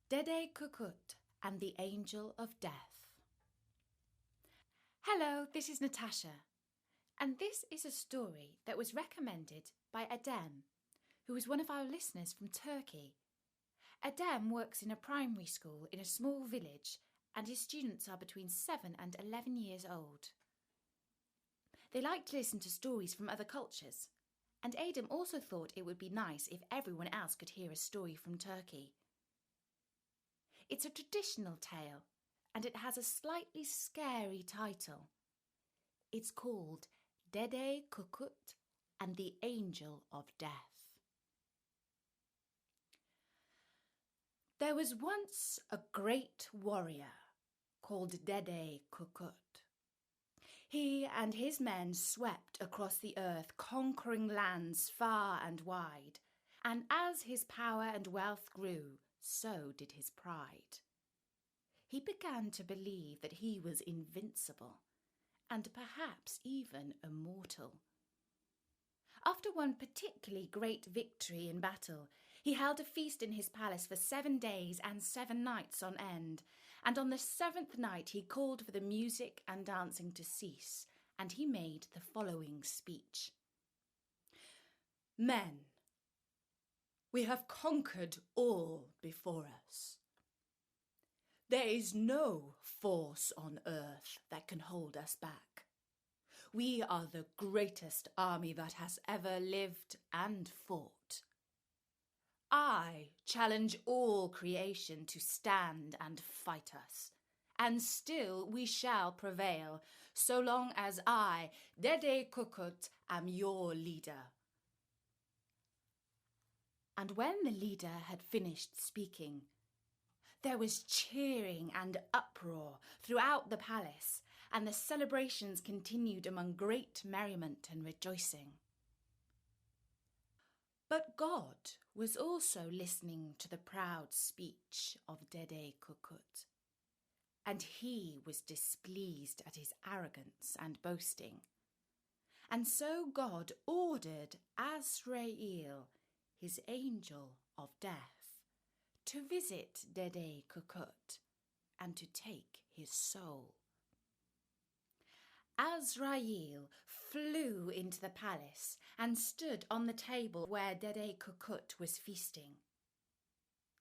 Dede Korkut and the Angel of Death. Hello, this is Natasha, and this is a story that was recommended by Adem, who is one of our listeners from Turkey. Adem works in a primary school in a small village, and his students are between 7 and 11 years old. They like to listen to stories from other cultures, and Adem also thought it would be nice if everyone else could hear a story from Turkey. It's a traditional tale, and it has a slightly scary title. It's called Dede Korkut and the Angel of Death. There was once a great warrior called Dede Korkut. He and his men swept across the earth, conquering lands far and wide, and as his power and wealth grew, so did his pride. He began to believe that he was invincible, and perhaps even immortal. After one particularly great victory in battle, he held a feast in his palace for 7 days and 7 nights on end, and on the 7th night he called for the music and dancing to cease, and he made the following speech. Men, we have conquered all before us. There is no force on earth that can hold us back. We are the greatest army that has ever lived and fought. I challenge all creation to stand and fight us, and still we shall prevail, so long as I, Dede Korkut, am your leader. And when the leader had finished speaking, there was cheering and uproar throughout the palace, and the celebrations continued among great merriment and rejoicing. But God was also listening to the proud speech of Dede Korkut, and he was displeased at his arrogance and boasting. And so God ordered Azrael, his angel of death, to visit Dede Korkut and to take his soul. Azrael flew into the palace and stood on the table where Dede Korkut was feasting.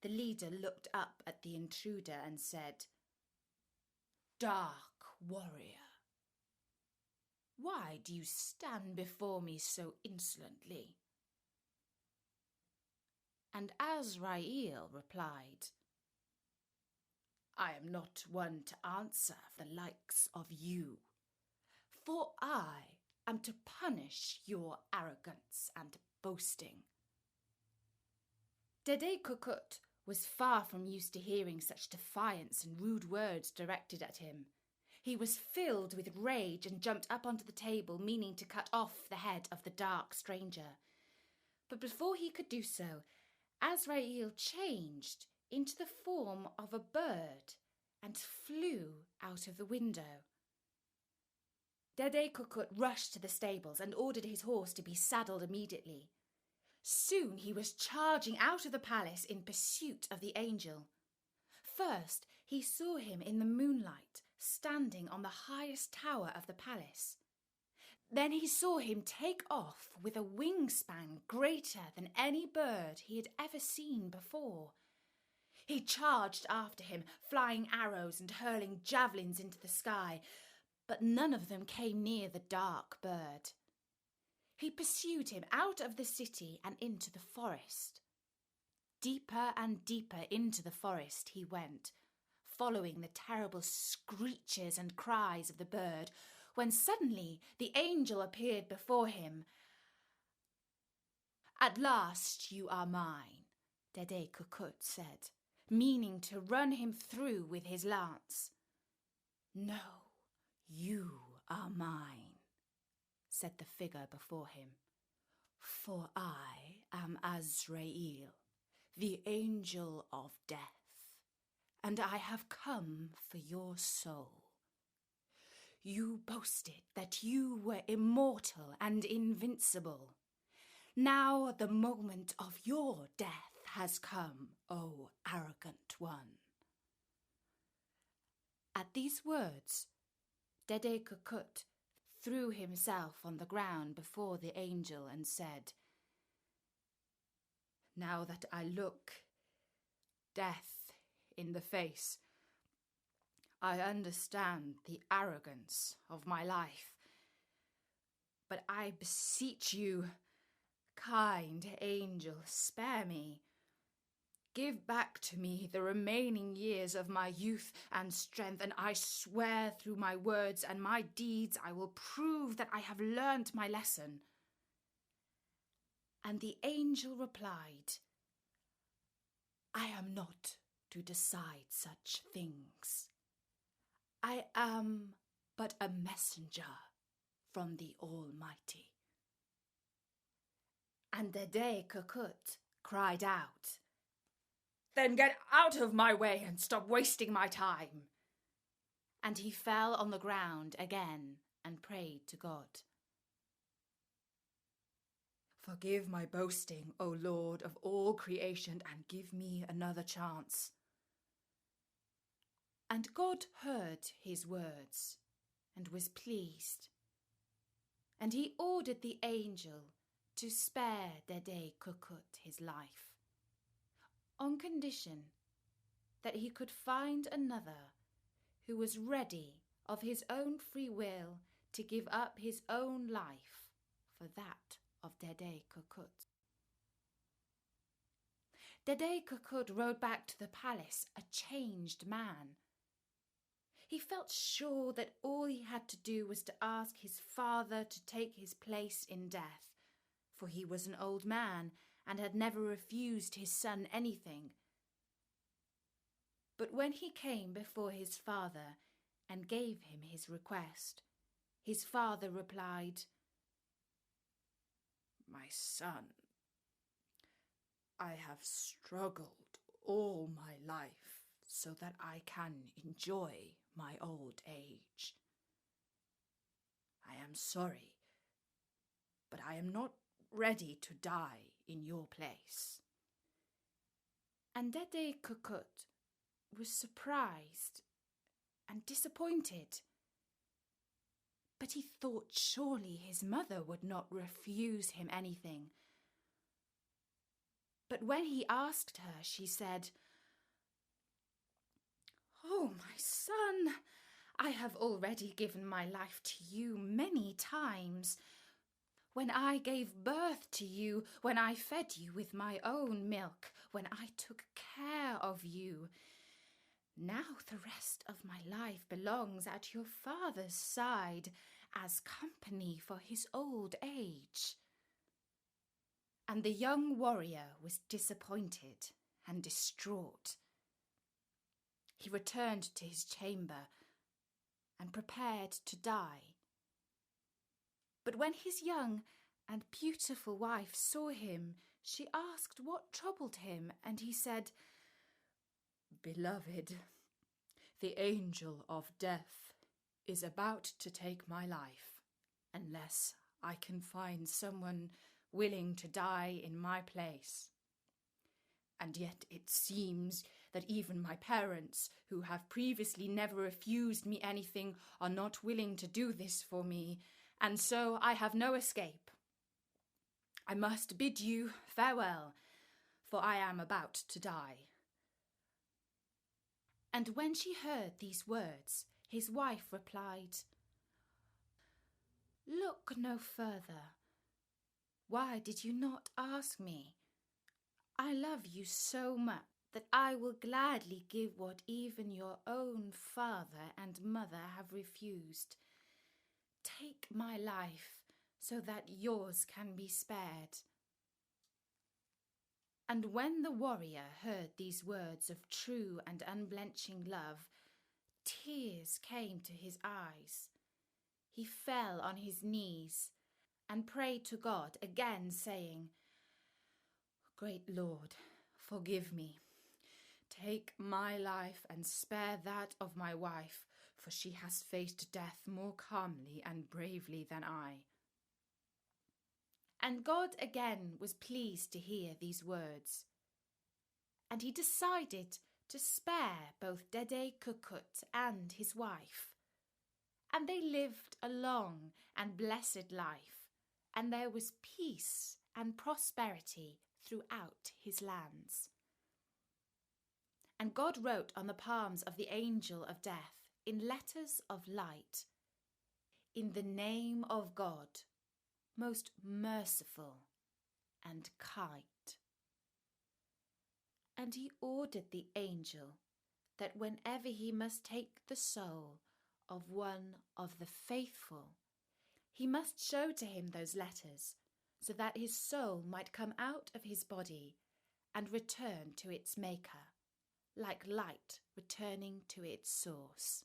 The leader looked up at the intruder and said, "Dark warrior, why do you stand before me so insolently?" And Azrael replied, "I am not one to answer for the likes of you, for I am to punish your arrogance and boasting." Dede Korkut was far from used to hearing such defiance and rude words directed at him. He was filled with rage and jumped up onto the table, meaning to cut off the head of the dark stranger. But before he could do so, Azrael changed into the form of a bird and flew out of the window. Dede Korkut rushed to the stables and ordered his horse to be saddled immediately. Soon he was charging out of the palace in pursuit of the angel. First, he saw him in the moonlight, standing on the highest tower of the palace. Then he saw him take off with a wingspan greater than any bird he had ever seen before. He charged after him, flying arrows and hurling javelins into the sky, but none of them came near the dark bird. He pursued him out of the city and into the forest. Deeper and deeper into the forest he went, following the terrible screeches and cries of the bird, when suddenly the angel appeared before him. "At last you are mine," Dede Korkut said, meaning to run him through with his lance. "No, you are mine," said the figure before him, "for I am Azrael, the angel of death, and I have come for your soul. You boasted that you were immortal and invincible. Now the moment of your death has come, O arrogant one." At these words, Dede Korkut threw himself on the ground before the angel and said, "Now that I look death in the face, I understand the arrogance of my life. But I beseech you, kind angel, spare me. Give back to me the remaining years of my youth and strength, and I swear through my words and my deeds I will prove that I have learnt my lesson." And the angel replied, "I am not to decide such things. I am but a messenger from the Almighty." And Dede Korkut cried out, "Then get out of my way and stop wasting my time." And he fell on the ground again and prayed to God. "Forgive my boasting, O Lord of all creation, and give me another chance." And God heard his words and was pleased. And he ordered the angel to spare Dede Korkut his life, on condition that he could find another who was ready of his own free will to give up his own life for that of Dede Korkut. Dede Korkut rode back to the palace a changed man. He felt sure that all he had to do was to ask his father to take his place in death, for he was an old man and had never refused his son anything. But when he came before his father and gave him his request, his father replied, "My son, I have struggled all my life so that I can enjoy my old age. I am sorry, but I am not ready to die in your place." And Dede Korkut was surprised and disappointed. But he thought surely his mother would not refuse him anything. But when he asked her, she said, "Oh, my son, I have already given my life to you many times. When I gave birth to you, when I fed you with my own milk, when I took care of you. Now the rest of my life belongs at your father's side as company for his old age." And the young warrior was disappointed and distraught. He returned to his chamber and prepared to die. But when his young and beautiful wife saw him, she asked what troubled him, and he said, "Beloved, the angel of death is about to take my life, unless I can find someone willing to die in my place. And yet it seems that even my parents, who have previously never refused me anything, are not willing to do this for me, and so I have no escape. I must bid you farewell, for I am about to die." And when she heard these words, his wife replied, "Look no further. Why did you not ask me? I love you so much that I will gladly give what even your own father and mother have refused. Take my life so that yours can be spared." And when the warrior heard these words of true and unblenching love, tears came to his eyes. He fell on his knees and prayed to God again, saying, "Great Lord, forgive me. Take my life and spare that of my wife, for she has faced death more calmly and bravely than I." And God again was pleased to hear these words, and he decided to spare both Dede Korkut and his wife. And they lived a long and blessed life, and there was peace and prosperity throughout his lands. And God wrote on the palms of the angel of death in letters of light, "In the name of God, most merciful and kind." And he ordered the angel that whenever he must take the soul of one of the faithful, he must show to him those letters, so that his soul might come out of his body and return to its maker, like light returning to its source.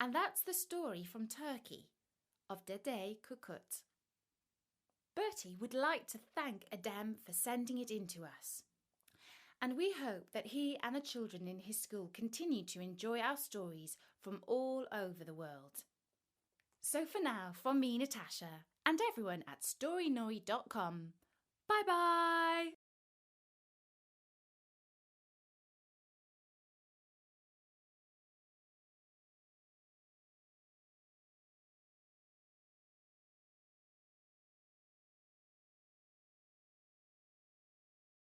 And that's the story from Turkey of Dede Korkut. Bertie would like to thank Adem for sending it in to us. And we hope that he and the children in his school continue to enjoy our stories from all over the world. So for now, from me, Natasha, and everyone at storynori.com, bye-bye!